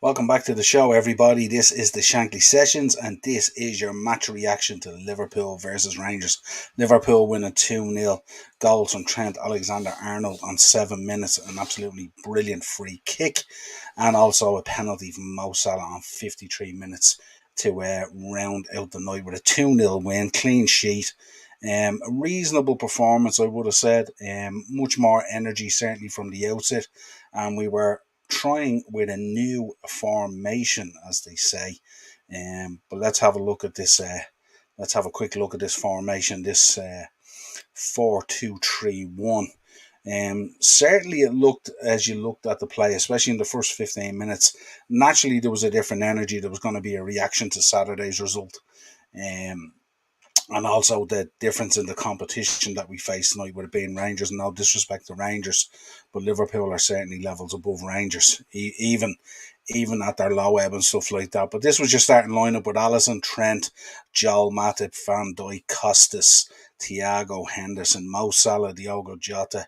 Welcome back to the show, everybody. This is the Shankly Sessions, and this is your match reaction to Liverpool versus Rangers. Liverpool winning 2-0. Goals from Trent Alexander-Arnold on 7 minutes, an absolutely brilliant free kick, and also a penalty from Mo Salah on 53 minutes to round out the night with a 2-0 win, clean sheet. A reasonable performance, I would have said. Much more energy, certainly from the outset, and we were trying with a new formation, as they say. But let's have a look at this. Let's have a quick look at this formation. This 4-2-3-1. Certainly, it looked as you looked at the play, especially in the first 15 minutes. Naturally, there was a different energy. There was going to be a reaction to Saturday's result. Um, and also the difference in the competition that we face tonight with it being Rangers. No disrespect to Rangers, but Liverpool are certainly levels above Rangers, even at their low ebb and stuff like that. But this was your starting lineup with Alisson, Trent, Joel Matip, Van Dijk, Costas, Thiago, Henderson, Mo Salah, Diogo Jota,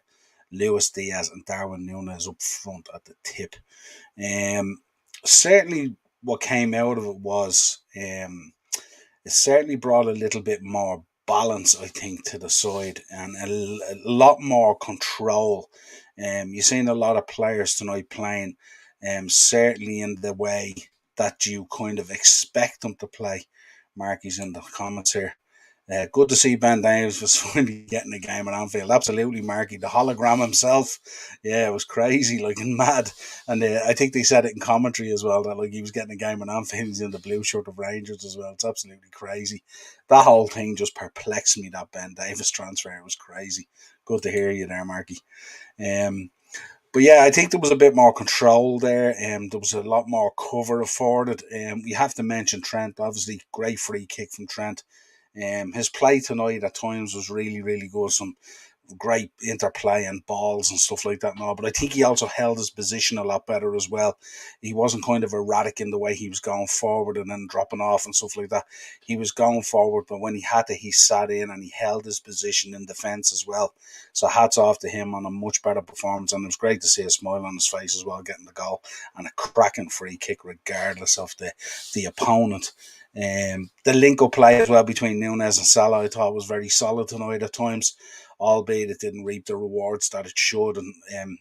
Luis Diaz, and Darwin Núñez up front at the tip. Um, Certainly, what came out of it was. It certainly brought a little bit more balance, I think, to the side and a lot more control. You've seen a lot of players tonight playing, certainly in the way that you kind of expect them to play. Marky's in the comments here. Good to see Ben Davies was finally getting a game at Anfield. Absolutely, Marky. The hologram himself. Yeah, it was crazy, like, and mad. And I think they said it in commentary as well, that like he was getting a game at Anfield. He's in the blue shirt of Rangers as well. It's absolutely crazy. That whole thing just perplexed me, that Ben Davies transfer. It was crazy. Good to hear you there, Marky. Um, but yeah, I think there was a bit more control there. There was a lot more cover afforded. We have to mention Trent. Obviously, great free kick from Trent. His play tonight at times was really, really good. Some great interplay and balls and stuff like that and all. But I think he also held his position a lot better as well. He wasn't kind of erratic in the way he was going forward and then dropping off and stuff like that. He was going forward, but when he had to, he sat in and he held his position in defence as well. So hats off to him on a much better performance. And it was great to see a smile on his face as well, getting the goal and a cracking free kick regardless of the opponent. The link up play as well between Núñez and Salah, I thought, was very solid tonight at times, albeit it didn't reap the rewards that it should. And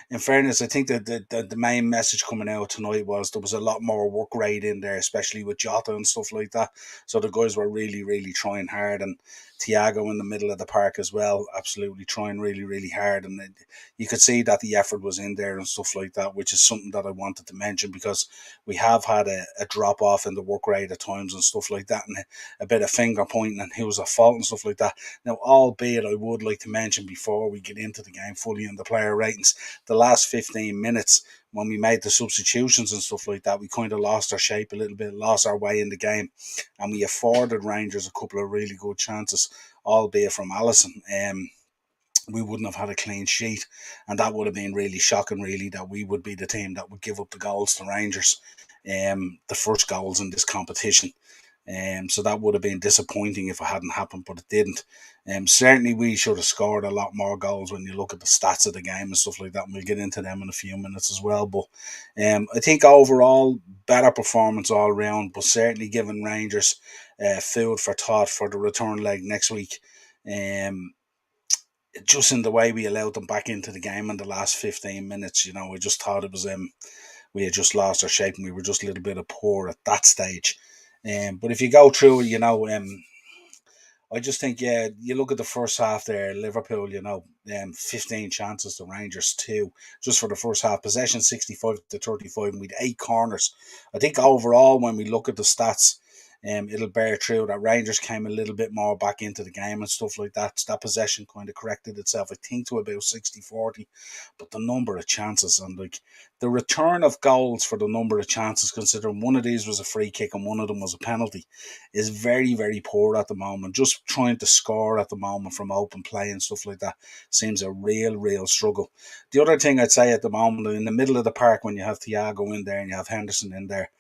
in fairness, I think that the main message coming out tonight was there was a lot more work rate in there, especially with Jota and stuff like that. So the guys were really, really trying hard, and Thiago in the middle of the park as well, absolutely trying really, really hard. And you could see that the effort was in there and stuff like that, which is something that I wanted to mention because we have had a drop off in the work rate at times and stuff like that, and a bit of finger pointing and who was at fault and stuff like that. Now, albeit I would like to mention before we get into the game fully and the player ratings, the last 15 minutes when we made the substitutions and stuff like that, we kind of lost our shape a little bit, lost our way in the game, and we afforded Rangers a couple of really good chances, albeit from Alisson. We wouldn't have had a clean sheet, and that would have been really shocking, really, that we would be the team that would give up the goals to Rangers, the first goals in this competition. So that would have been disappointing if it hadn't happened, but it didn't. Certainly, we should have scored a lot more goals when you look at the stats of the game and stuff like that. And we'll get into them in a few minutes as well. But I think overall, better performance all round, but certainly giving Rangers food for thought for the return leg next week. Um, just in the way we allowed them back into the game in the last 15 minutes, I just thought it was we had just lost our shape and we were just a little bit of poor at that stage. But if you go through, I just think, yeah, you look at the first half there, Liverpool, 15 chances to Rangers 2, just for the first half. Possession 65-35, and we had 8 corners. I think overall, when we look at the stats, it'll bear true that Rangers came a little bit more back into the game and stuff like that. That possession kind of corrected itself, I think, to about 60-40. But the number of chances and like the return of goals for the number of chances, considering one of these was a free kick and one of them was a penalty, is very, very poor at the moment. Just trying to score at the moment from open play and stuff like that seems a real, real struggle. The other thing I'd say at the moment, in the middle of the park, when you have Thiago in there and you have Henderson in there,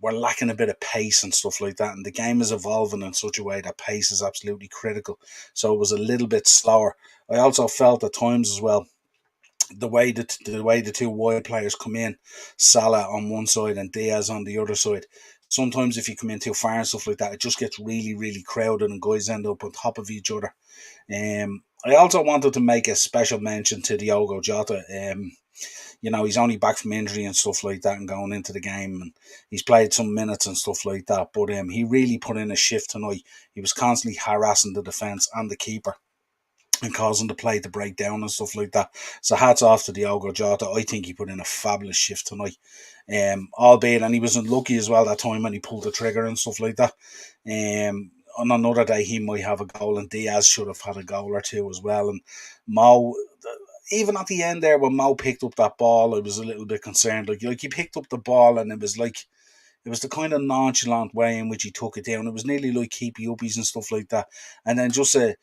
we're lacking a bit of pace and stuff like that. And the game is evolving in such a way that pace is absolutely critical. So it was a little bit slower. I also felt at times as well, the way the two wide players come in, Salah on one side and Diaz on the other side. Sometimes if you come in too far and stuff like that, it just gets really, really crowded and guys end up on top of each other. I also wanted to make a special mention to Diogo Jota. He's only back from injury and stuff like that and going into the game, and he's played some minutes and stuff like that. But he really put in a shift tonight. He was constantly harassing the defence and the keeper and causing the play to break down and stuff like that. So hats off to Diogo Jota. I think he put in a fabulous shift tonight. Albeit, and he was unlucky as well that time when he pulled the trigger and stuff like that. On another day, he might have a goal, and Diaz should have had a goal or two as well. And Mo, even at the end there, when Mo picked up that ball, I was a little bit concerned. Like he picked up the ball, and it was the kind of nonchalant way in which he took it down. It was nearly like keepy uppies and stuff like that. And then just a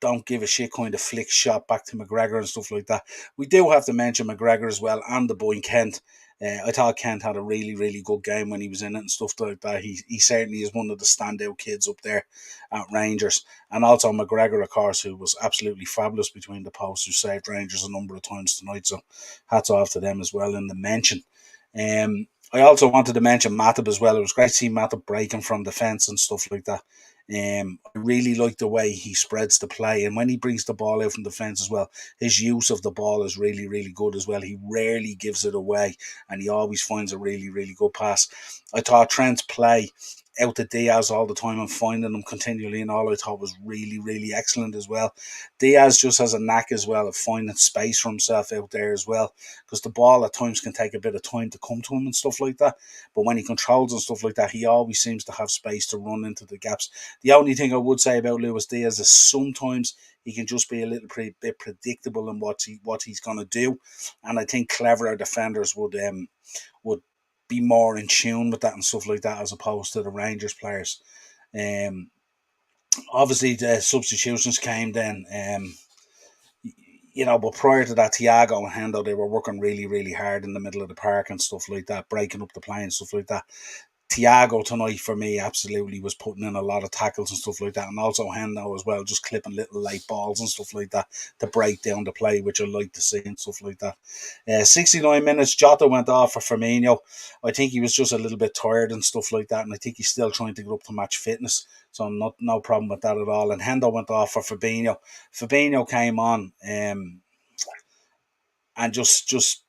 don't give a shit kind of flick shot back to McGregor and stuff like that. We do have to mention McGregor as well and the boy Kent. I thought Kent had a really, really good game when he was in it and stuff like that. He certainly is one of the standout kids up there at Rangers. And also McGregor, of course, who was absolutely fabulous between the posts, who saved Rangers a number of times tonight. So hats off to them as well in the mention. I also wanted to mention Matip as well. It was great to see Matip breaking from defence and stuff like that. I really like the way he spreads the play, and when he brings the ball out from defence as well, his use of the ball is really, really good as well. He rarely gives it away, and he always finds a really, really good pass. I thought Trent's play out to Diaz all the time and finding him continually and all, I thought was really, really excellent as well. Diaz just has a knack as well of finding space for himself out there as well, because the ball at times can take a bit of time to come to him and stuff like that. But when he controls and stuff like that, he always seems to have space to run into the gaps. The only thing I would say about Luis Diaz is sometimes he can just be a little bit predictable in what he's going to do, and I think cleverer defenders would be more in tune with that and stuff like that as opposed to the Rangers players. Um, Obviously the substitutions came then. But prior to that, Thiago and Hendo, they were working really, really hard in the middle of the park and stuff like that, breaking up the play and stuff like that. Thiago tonight for me absolutely was putting in a lot of tackles and stuff like that, and also Hendo as well, just clipping little late balls and stuff like that to break down the play, which I like to see and stuff like that. 69 minutes, Jota went off for Firmino. I think he was just a little bit tired and stuff like that, and I think he's still trying to get up to match fitness, so no problem with that at all. And Hendo went off for Fabinho. Fabinho came on and just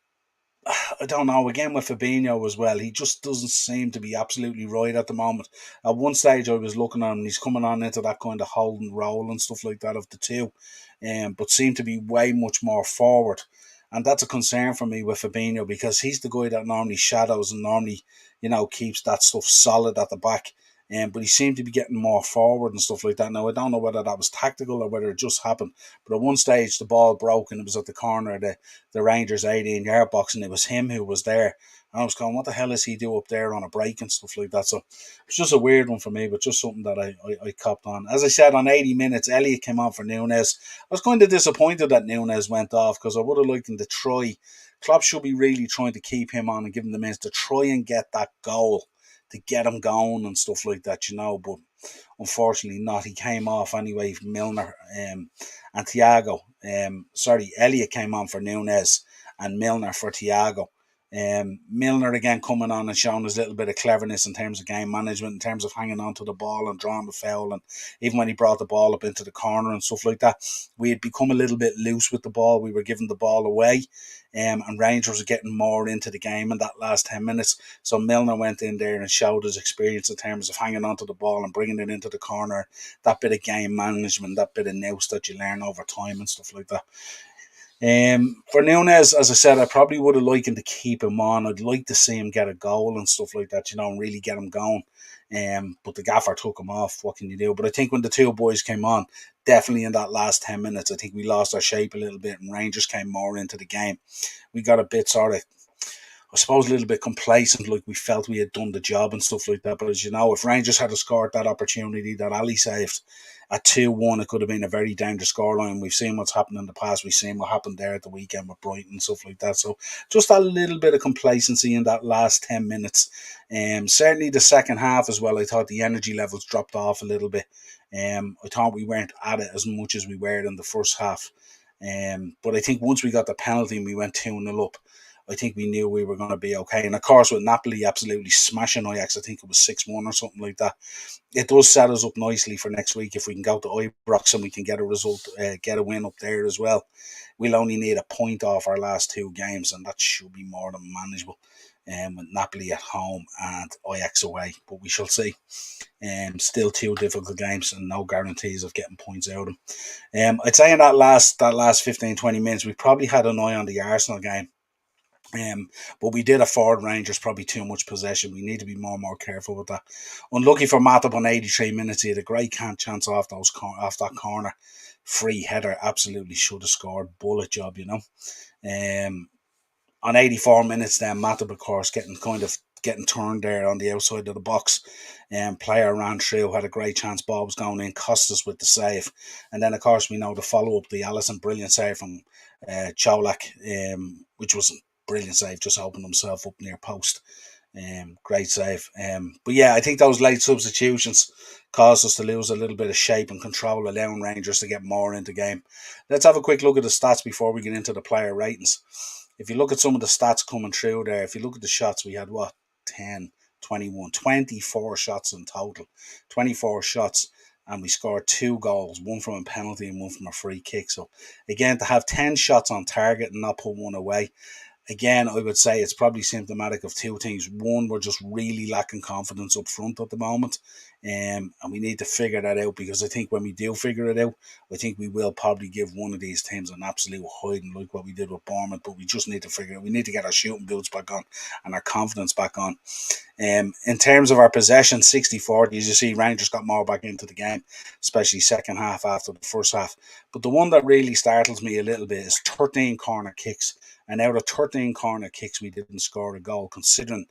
I don't know, again with Fabinho as well, he just doesn't seem to be absolutely right at the moment. At one stage I was looking at him, he's coming on into that kind of holding role and stuff like that of the two, but seemed to be way much more forward. And that's a concern for me with Fabinho, because he's the guy that normally shadows and normally, keeps that stuff solid at the back. But he seemed to be getting more forward and stuff like that. Now, I don't know whether that was tactical or whether it just happened. But at one stage, the ball broke and it was at the corner of the Rangers 18-yard box, and it was him who was there. And I was going, what the hell is he do up there on a break and stuff like that? So it's just a weird one for me, but just something that I copped on. As I said, on 80 minutes, Elliott came on for Nunes. I was kind of disappointed that Nunes went off, because I would have liked him to try. Klopp should be really trying to keep him on and give him the minutes to try and get that goal, to get him going and stuff like that, but unfortunately not. He came off anyway for Milner and Thiago. Elliott came on for Nunes and Milner for Thiago. Milner again coming on and showing his little bit of cleverness in terms of game management, in terms of hanging on to the ball and drawing the foul, and even when he brought the ball up into the corner and stuff like that, we had become a little bit loose with the ball. We were giving the ball away, and Rangers were getting more into the game in that last 10 minutes. So Milner went in there and showed his experience in terms of hanging on to the ball and bringing it into the corner, that bit of game management, that bit of nous that you learn over time and stuff like that. For Nunes, as I said, I probably would have liked him to keep him on. I'd like to see him get a goal and stuff like that, and really get him going. But the gaffer took him off. What can you do? But I think when the two boys came on, definitely in that last 10 minutes, I think we lost our shape a little bit, and Rangers came more into the game. We got a bit sort of, I suppose, a little bit complacent, like we felt we had done the job and stuff like that. But as you know, if Rangers had scored that opportunity that Ali saved at 2-1, it could have been a very dangerous scoreline. We've seen what's happened in the past. We've seen what happened there at the weekend with Brighton and stuff like that. So just a little bit of complacency in that last 10 minutes. Certainly the second half as well, I thought the energy levels dropped off a little bit. I thought we weren't at it as much as we were in the first half. But I think once we got the penalty and we went 2-0 up, I think we knew we were going to be okay. And of course, with Napoli absolutely smashing Ajax, I think it was 6-1 or something like that. It does set us up nicely for next week if we can go to Ibrox and we can get a result, get a win up there as well. We'll only need a point off our last two games, and that should be more than manageable. With Napoli at home and Ajax away, but we shall see. Still two difficult games and no guarantees of getting points out of them. I'd say in that last 15, 20 minutes, we probably had an eye on the Arsenal game. But we did afford Rangers probably too much possession. We need to be more careful with that. Unlucky for Matip on 83 minutes, he had a great chance off that corner. Free header, absolutely should have scored. Bullet job, On 84 minutes, then Matip, of course, getting turned there on the outside of the box. Player ran through, had a great chance. Ball was going in, cost us with the save. And then, of course, we know the follow up, the Allison brilliant save from Cholak, which was a brilliant save, just opened himself up near post. Great save. But yeah, I think those late substitutions caused us to lose a little bit of shape and control, allowing Rangers to get more into game. Let's have a quick look at the stats before we get into the player ratings. If you look at some of the stats coming through there, if you look at the shots, we had 10, 21, 24 shots in total. 24 shots, and we scored 2 goals, one from a penalty and one from a free kick. So, again, to have 10 shots on target and not put one away, again, I would say it's probably symptomatic of two things. One, we're just really lacking confidence up front at the moment. And we need to figure that out, because I think when we do figure it out, I think we will probably give one of these teams an absolute hiding like what we did with Bournemouth. But we just need to figure it out. We need to get our shooting boots back on and our confidence back on. In terms of our possession, 60-40, as you see, Rangers got more back into the game, especially second half after the first half. But the one that really startles me a little bit is 13 corner kicks. And out of 13 corner kicks, we didn't score a goal, considering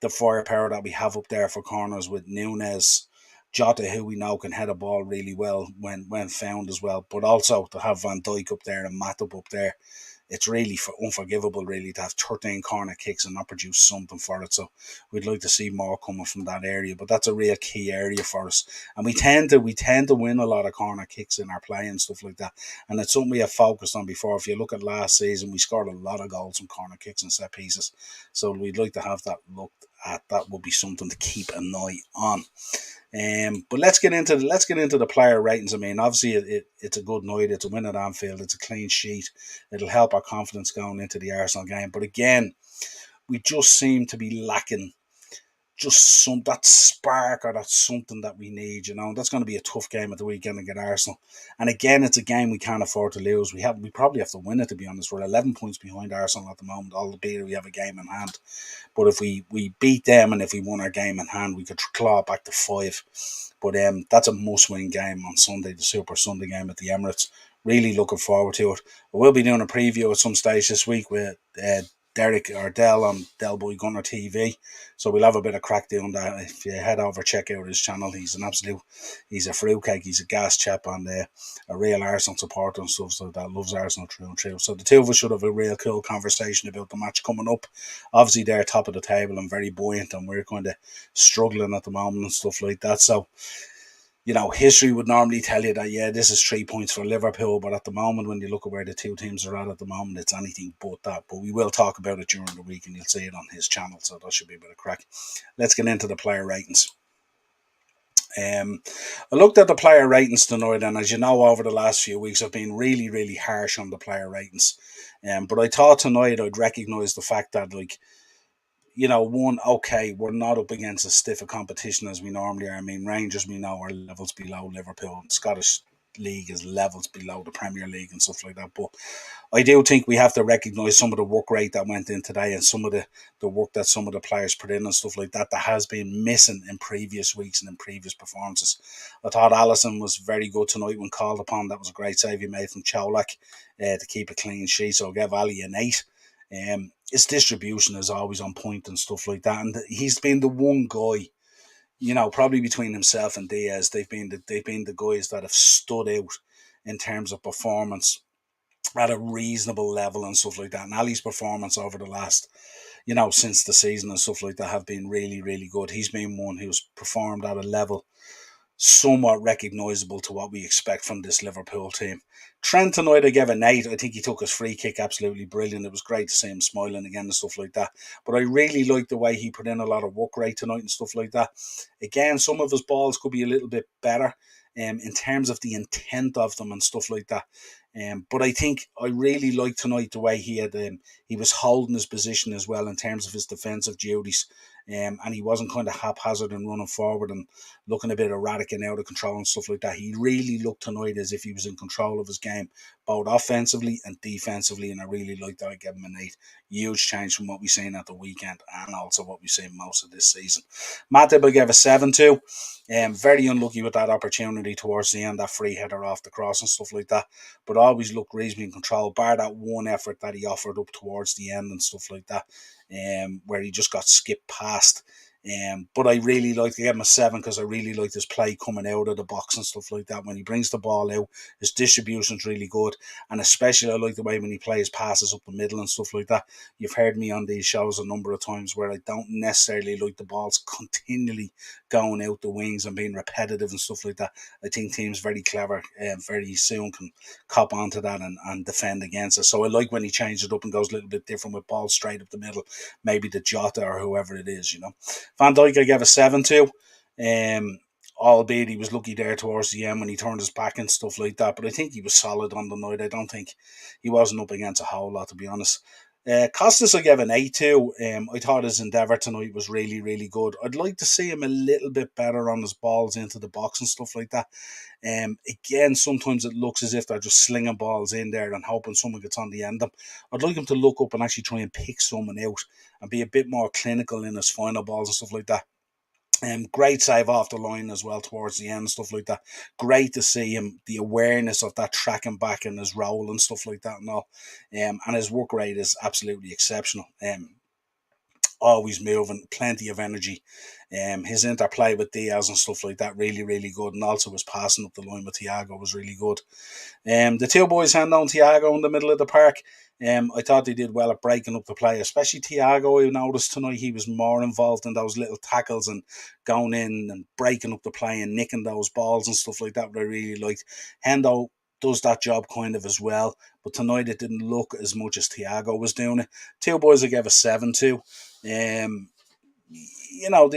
the firepower that we have up there for corners with Nunes, Jota, who we know can head a ball really well when found as well. But also to have Van Dijk up there and Matip up there, it's really unforgivable, really, to have 13 corner kicks and not produce something for it. So we'd like to see more coming from that area. But that's a real key area for us. And we tend to win a lot of corner kicks in our play and stuff like that. And it's something we have focused on before. If you look at last season, we scored a lot of goals from corner kicks and set pieces. So we'd like to have that looked at. That would be something to keep an eye on. But let's get into the player ratings. I mean, obviously it's a good night. It's a win at Anfield. It's a clean sheet. It'll help our confidence going into the Arsenal game. But again, we just seem to be lacking just that spark, or that something that we need. That's going to be a tough game at the weekend against Arsenal. And again, it's a game we can't afford to lose. We probably have to win it, to be honest. We're 11 points behind Arsenal at the moment, albeit we have a game in hand. But if we beat them and if we won our game in hand, we could claw back to 5. But that's a must-win game on Sunday, the Super Sunday game at the Emirates. Really looking forward to it. We'll be doing a preview at some stage this week with Derek or Del on Del Boy Gunner TV. So we'll have a bit of crack doing that. If you head over, check out his channel. He's a fruitcake. He's a gas chap and a real Arsenal supporter and stuff, so that loves Arsenal through and through. So the two of us should have a real cool conversation about the match coming up. Obviously, they're top of the table and very buoyant, and we're kind of struggling at the moment and stuff like that. So, history would normally tell you that, yeah, this is 3 points for Liverpool, but at the moment, when you look at where the two teams are at the moment, it's anything but that. But we will talk about it during the week, and you'll see it on his channel, so that should be a bit of crack. Let's get into the player ratings. I looked at the player ratings tonight, and as you know, over the last few weeks, I've been really, really harsh on the player ratings. But I thought tonight I'd recognise the fact that, we're not up against as stiff a competition as we normally are. I mean, Rangers, we know, are levels below Liverpool. Scottish League is levels below the Premier League and stuff like that. But I do think we have to recognise some of the work rate that went in today, and some of the work that some of the players put in and stuff like that has been missing in previous weeks and in previous performances. I thought Allison was very good tonight when called upon. That was a great save he made from Cholak to keep a clean sheet. So I'll give Ali an 8. His distribution is always on point and stuff like that, and he's been the one guy, probably between himself and Diaz, they've been the guys that have stood out in terms of performance at a reasonable level and stuff like that. And Ali's performance over the last, since the season and stuff like that, have been really, really good. He's been one who's performed at a level somewhat recognisable to what we expect from this Liverpool team. Trent tonight I gave an 8. I think he took his free kick absolutely brilliant. It was great to see him smiling again and stuff like that. But I really liked the way he put in a lot of work rate tonight and stuff like that. Again, some of his balls could be a little bit better in terms of the intent of them and stuff like that. But I think I really liked tonight the way he was holding his position as well in terms of his defensive duties. And he wasn't kind of haphazard and running forward and looking a bit erratic and out of control and stuff like that. He really looked tonight as if he was in control of his game, both offensively and defensively, and I really liked that. I gave him an 8. Huge change from what we've seen at the weekend and also what we've seen most of this season. Matip I gave a 7 to. Very unlucky with that opportunity towards the end, that free header off the cross and stuff like that. But always looked reasonably in control, bar that one effort that he offered up towards the end and stuff like that, where he just got skipped past. But I really liked, I gave him a 7 because I really liked his play coming out of the box and stuff like that. When he brings the ball out, his distribution's really good. And especially I like the way when he plays passes up the middle and stuff like that. You've heard me on these shows a number of times where I don't necessarily like the balls continually going out the wings and being repetitive and stuff like that. I think teams very clever very soon can cop onto that and defend against it. So I like when he changes it up and goes a little bit different with balls straight up the middle, maybe the Jota or whoever it is, you know. Van Dijk I gave a 7 to. Albeit he was lucky there towards the end when he turned his back and stuff like that. But I think he was solid on the night. I don't think he wasn't up against a whole lot, to be honest. Costas I gave an 8 to. I thought his endeavour tonight was really, really good. I'd like to see him a little bit better on his balls into the box and stuff like that. Again, sometimes it looks as if they're just slinging balls in there and hoping someone gets on the end of them. I'd like him to look up and actually try and pick someone out and be a bit more clinical in his final balls and stuff like that. Great save off the line as well towards the end, stuff like that. Great to see him, the awareness of that tracking back and his role and stuff like that and all. And his work rate is absolutely exceptional. Always moving, plenty of energy. His interplay with Diaz and stuff like that, really, really good. And also his passing up the line with Thiago was really good. The two boys hand on Thiago in the middle of the park. I thought they did well at breaking up the play, especially Thiago. I noticed tonight he was more involved in those little tackles and going in and breaking up the play and nicking those balls and stuff like that, what I really liked. Hendo does that job kind of as well, but tonight it didn't look as much as Thiago was doing it. Two boys I gave a 7 to. They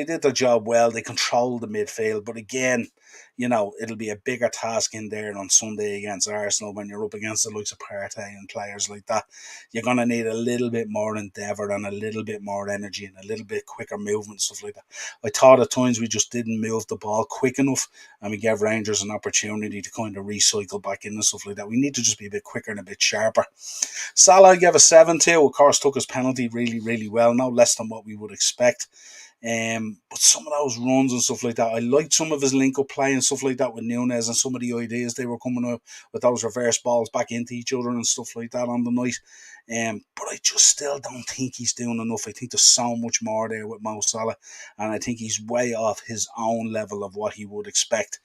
did their job well. They controlled the midfield, but again, it'll be a bigger task in there on Sunday against Arsenal when you're up against the likes of Partey and players like that. You're going to need a little bit more endeavour and a little bit more energy and a little bit quicker movement and stuff like that. I thought at times we just didn't move the ball quick enough and we gave Rangers an opportunity to kind of recycle back in and stuff like that. We need to just be a bit quicker and a bit sharper. Salah gave a 7 to. Of course, took his penalty really, really well. No less than what we would expect. But some of those runs and stuff like that, I liked some of his link-up play and stuff like that with Nunez and some of the ideas they were coming up with those reverse balls back into each other and stuff like that on the night. But I just still don't think he's doing enough. I think there's so much more there with Mo Salah, and I think he's way off his own level of what he would expect.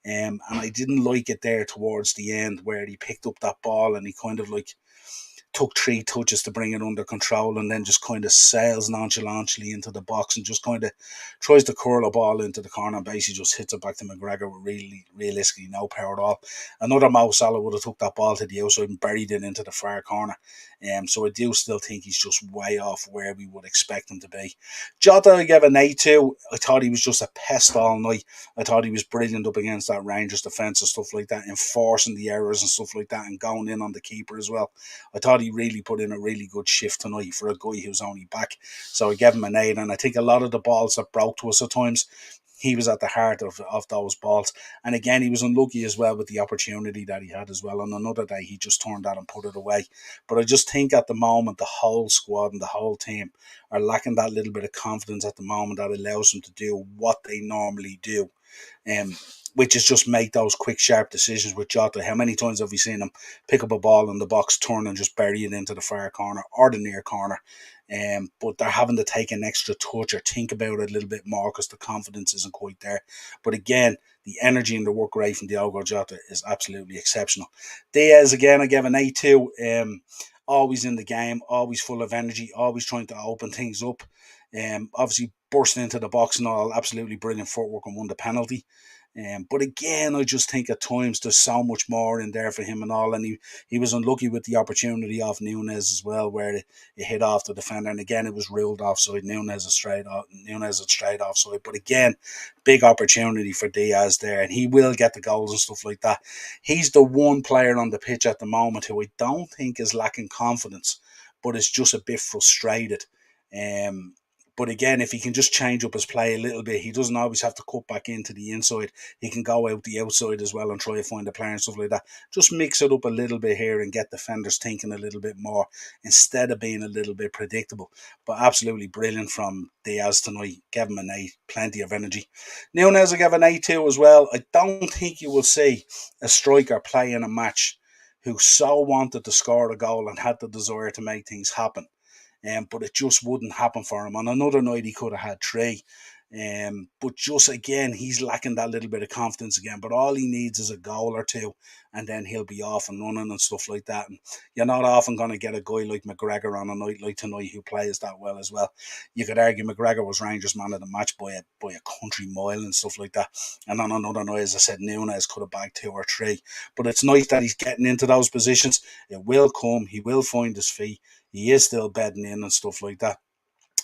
And I didn't like it there towards the end where he picked up that ball and he kind of like took 3 touches to bring it under control and then just kind of sails nonchalantly into the box and just kind of tries to curl a ball into the corner and basically just hits it back to McGregor with really realistically no power at all. Another Mo Salah would have took that ball to the outside and buried it into the far corner. So I do still think he's just way off where we would expect him to be. Jota I gave an 8 to. I thought he was just a pest all night. I thought he was brilliant up against that Rangers defence and stuff like that, enforcing the errors and stuff like that and going in on the keeper as well. I thought he really put in a really good shift tonight for a guy who's only back. So I gave him an 8, and I think a lot of the balls that broke to us at times, he was at the heart of those balls. And again, he was unlucky as well with the opportunity that he had as well. On another day, he just turned that and put it away. But I just think at the moment, the whole squad and the whole team are lacking that little bit of confidence at the moment that allows them to do what they normally do. Which is just make those quick, sharp decisions with Jota. How many times have we seen him pick up a ball in the box, turn and just bury it into the far corner or the near corner? But they're having to take an extra touch or think about it a little bit more because the confidence isn't quite there. But again, the energy and the work rate from Diogo Jota is absolutely exceptional. Diaz, again, I gave an 8 to. Always in the game, always full of energy, always trying to open things up. Obviously, bursting into the box and all, absolutely brilliant footwork and won the penalty. But again, I just think at times there's so much more in there for him and all. And he was unlucky with the opportunity off Nunes as well, where it hit off the defender. And again, it was ruled offside. Nunes a straight offside. But again, big opportunity for Diaz there. And he will get the goals and stuff like that. He's the one player on the pitch at the moment who I don't think is lacking confidence, but is just a bit frustrated. Um, but again, if he can just change up his play a little bit, he doesn't always have to cut back into the inside. He can go out the outside as well and try to find a player and stuff like that. Just mix it up a little bit here and get defenders thinking a little bit more instead of being a little bit predictable. But absolutely brilliant from Diaz tonight. Gave him an 8, plenty of energy. Nunes, I gave an 8 too as well. I don't think you will see a striker play in a match who so wanted to score a goal and had the desire to make things happen, but it just wouldn't happen for him. On another night, he could have had 3. But just again, he's lacking that little bit of confidence again. But all he needs is a goal or two, and then he'll be off and running and stuff like that. And you're not often going to get a guy like McGregor on a night like tonight who plays that well as well. You could argue McGregor was Rangers man of the match by a country mile and stuff like that. And on another night, as I said, Nunes could have bagged 2 or 3. But it's nice that he's getting into those positions. It will come. He will find his feet. He is still bedding in and stuff like that.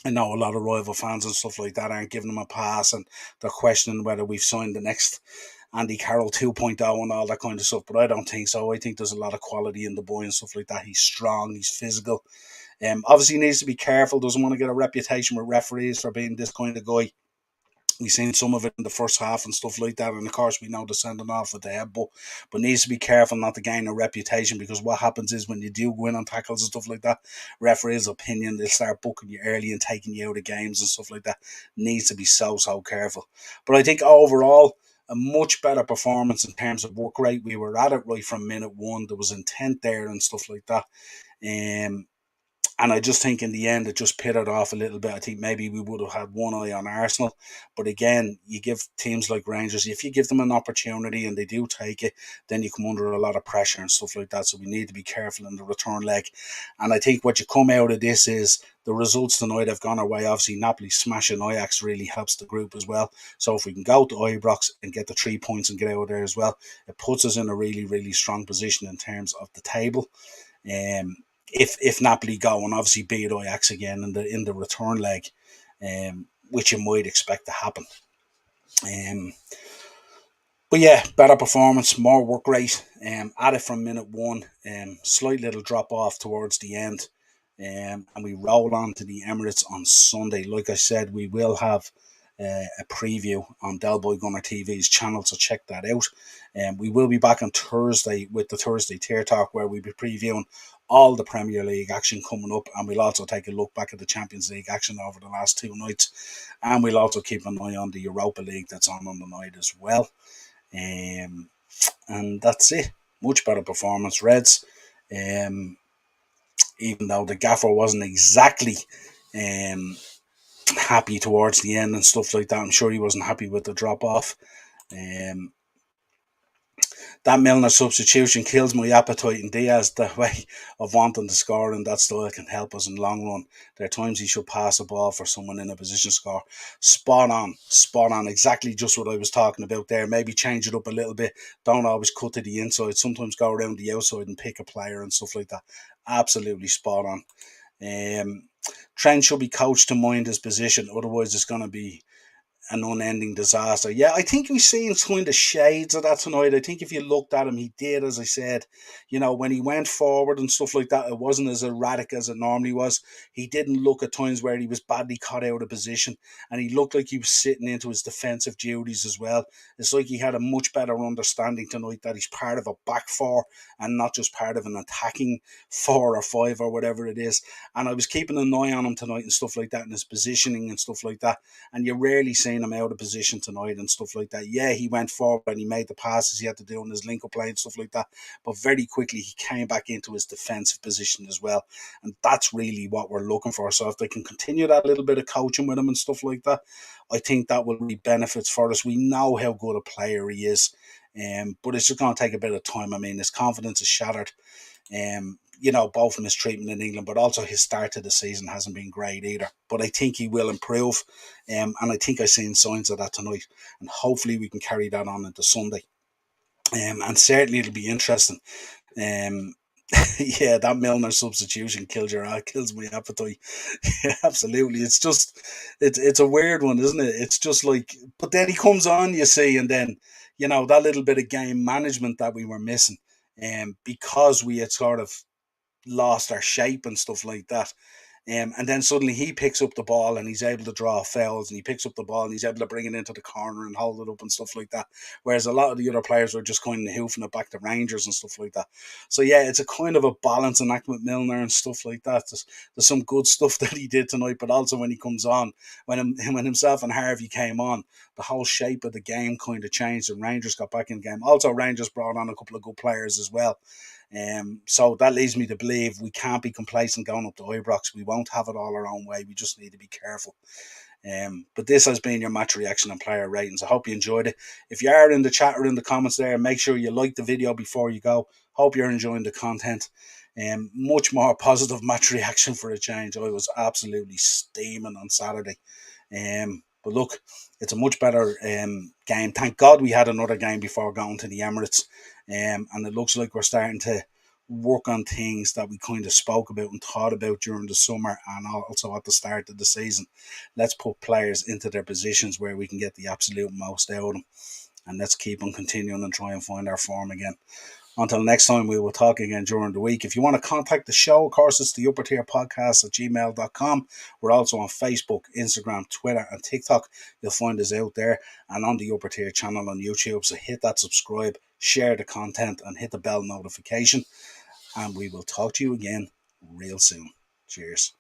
I know a lot of rival fans and stuff like that aren't giving him a pass, and they're questioning whether we've signed the next Andy Carroll 2.0 and all that kind of stuff, but I don't think so. I think there's a lot of quality in the boy and stuff like that. He's strong, he's physical. Obviously, he needs to be careful, doesn't want to get a reputation with referees for being this kind of guy. We've seen some of it in the first half and stuff like that, and of course we know the sending off with the headbutt, but needs to be careful not to gain a reputation, because what happens is when you do go in on tackles and stuff like that, referees' opinion, they'll start booking you early and taking you out of games and stuff like that. Needs to be so careful. But I think overall, a much better performance in terms of work rate. We were at it right from minute one. There was intent there and stuff like that. Um, and I just think in the end it just pitted off a little bit. I think maybe we would have had one eye on Arsenal. But again, you give teams like Rangers, if you give them an opportunity and they do take it, then you come under a lot of pressure and stuff like that. So we need to be careful in the return leg. And I think what you come out of this is the results tonight have gone our way. Obviously, Napoli smashing Ajax really helps the group as well. So if we can go to Ibrox and get the 3 points and get out of there as well, it puts us in a really, really strong position in terms of the table. Um, if Napoli go and obviously beat Ajax again in the return leg, which you might expect to happen. Um, but yeah, better performance, more work rate. At it from minute one. Slight little drop off towards the end. And we roll on to the Emirates on Sunday. Like I said, we will have a preview on Del Boy Gunner TV's channel, so check that out. We will be back on Thursday with the Thursday Tier Talk, where we'll be previewing all the Premier League action coming up, and we'll also take a look back at the Champions League action over the last 2 nights, and we'll also keep an eye on the Europa League that's on the night as well. And that's it. Much better performance, Reds. Even though the gaffer wasn't exactly happy towards the end and stuff like that. I'm sure he wasn't happy with the drop off. Um, that Milner substitution kills my appetite in Diaz, the way of wanting to score in that style can help us in the long run. There are times he should pass a ball for someone in a position to score. Spot on. Exactly just what I was talking about there. Maybe change it up a little bit. Don't always cut to the inside. Sometimes go around the outside and pick a player and stuff like that. Absolutely spot on. Trent should be coached to mind his position. Otherwise, it's going to be an unending disaster. Yeah, I think we've seen kind of shades of that tonight. I think if you looked at him, he did, as I said, when he went forward and stuff like that, it wasn't as erratic as it normally was. He didn't look at times where he was badly caught out of position, and he looked like he was sitting into his defensive duties as well. It's like he had a much better understanding tonight that he's part of a back four and not just part of an attacking 4 or 5 or whatever it is. And I was keeping an eye on him tonight and stuff like that, and his positioning and stuff like that. And you're rarely seeing him out of position tonight and stuff like that. Yeah, he went forward and he made the passes he had to do in his link-up play and stuff like that. But very quickly he came back into his defensive position as well. And that's really what we're looking for. So if they can continue that little bit of coaching with him and stuff like that, I think that will be benefits for us. We know how good a player he is. But it's just going to take a bit of time. I mean, his confidence is shattered. both mistreatment in England, but also his start to the season hasn't been great either. But I think he will improve, and I think I've seen signs of that tonight. And hopefully we can carry that on into Sunday. And certainly it'll be interesting. Um, yeah, that Milner substitution kills my appetite. Yeah, absolutely. It's a weird one, isn't it? It's just like, but then he comes on, you see, and then that little bit of game management that we were missing, because we had sort of lost our shape and stuff like that. And then suddenly he picks up the ball and he's able to draw fouls, and he picks up the ball and he's able to bring it into the corner and hold it up and stuff like that. Whereas a lot of the other players were just kind of hoofing it back to Rangers and stuff like that. So yeah, it's a kind of a balancing act with Milner and stuff like that. There's some good stuff that he did tonight, but also when he comes on, when himself and Harvey came on, the whole shape of the game kind of changed and Rangers got back in the game. Also, Rangers brought on a couple of good players as well. So that leads me to believe we can't be complacent going up to Ibrox. We won't have it all our own way. We just need to be careful. But this has been your match reaction and player ratings. I hope you enjoyed it. If you are in the chat or in the comments there, make sure you like the video before you go. Hope you're enjoying the content. Much more positive match reaction for a change. I was absolutely steaming on Saturday. But look, it's a much better game. Thank God we had another game before going to the Emirates. And it looks like we're starting to work on things that we kind of spoke about and thought about during the summer and also at the start of the season. Let's put players into their positions where we can get the absolute most out of them. And let's keep on continuing and try and find our form again. Until next time, we will talk again during the week. If you want to contact the show, of course, it's the Upper Tier Podcast at gmail.com. We're also on Facebook, Instagram, Twitter, and TikTok. You'll find us out there and on the Upper Tier channel on YouTube. So hit that subscribe, share the content, and hit the bell notification. And we will talk to you again real soon. Cheers.